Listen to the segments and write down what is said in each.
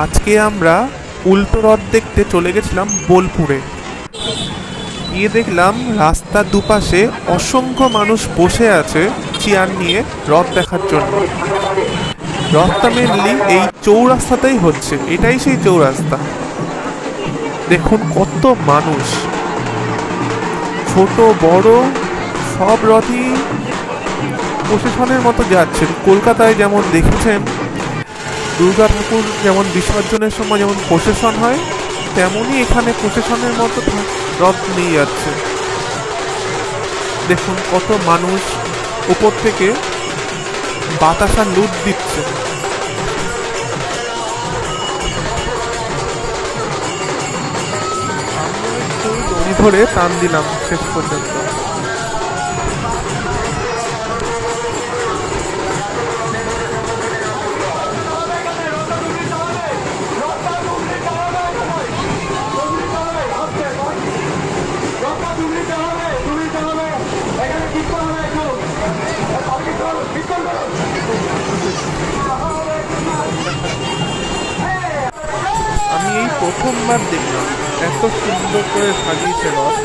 আজকে আমরা উল্টো রথ দেখতে চলে গেছিলাম বোলপুরে। গিয়ে দেখলাম রাস্তার দুপাশে অসংখ্য মানুষ বসে আছে চেয়ার নিয়ে রথ দেখার জন্য। রথটা মেনলি এই চৌরাস্তাতেই হচ্ছে, এটাই সেই চৌরাস্তা। দেখুন কত মানুষ, ছোট বড় সব রথই প্রশাসনের মতো যাচ্ছে। কলকাতায় যেমন দেখেছেন দুর্গা ঠাকুর যেমন বিসর্জনের সময় যেমন প্রশাসন হয়, তেমনই এখানে প্রশাসনের মতো রথ নিয়ে যাচ্ছে। দেখুন কত মানুষ উপর থেকে বাতাসা লুট দিচ্ছে। দড়ি ধরে টান দিলাম শেষ পর্যন্ত। আমি এই প্রথমবার দেখলাম এত সুন্দর করে সাজিয়েছে রথ।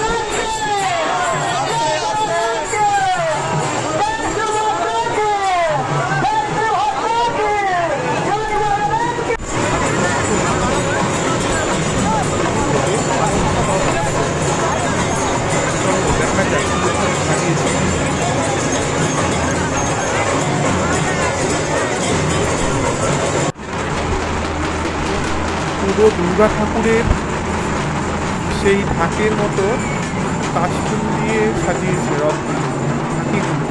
পুরো দুর্গা ঠাকুরের সেই ঢাকের মতো কাশফুল দিয়ে সাজিয়েছে রথগুলো, ঢাকিগুলো।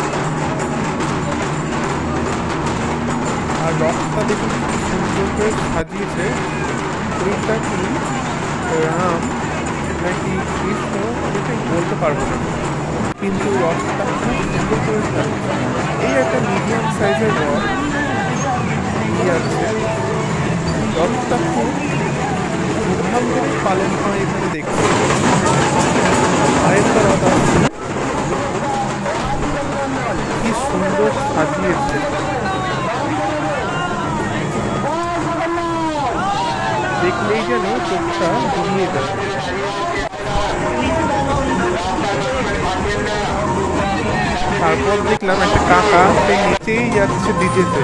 আর রথটা দেখুন খুব সুন্দর করে সাজিয়েছে। ওইটা কি রাম নাকি কৃষ্ণ আমি ঠিক বলতে পারবো না, কিন্তু রথটা খুব সুন্দর করে সাজিয়েছে। এই একটা মিডিয়াম সাইজের রথ আছে। রথটা খুব ধুমধাম করে পালন হয় এখানে দেখছি। আরেকটা রথ আছে, কি সুন্দর সাজিয়েছে, দেখলেই যেন চোখটা জুড়িয়ে যায়। তারপর দেখলাম একটা কাকা সেই নিচেই যাচ্ছে ডিজেতে।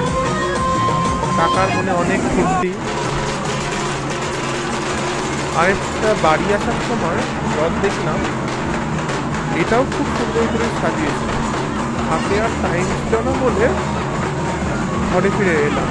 কাকার মনে অনেক ফুর্তি। আরেকটা বাড়ি আসার সময় রথ দেখলাম, এটাও খুব সুন্দর করে সাজিয়েছে। হাতে আর টাইম ছিল না বলে ঘরে ফিরে এলাম।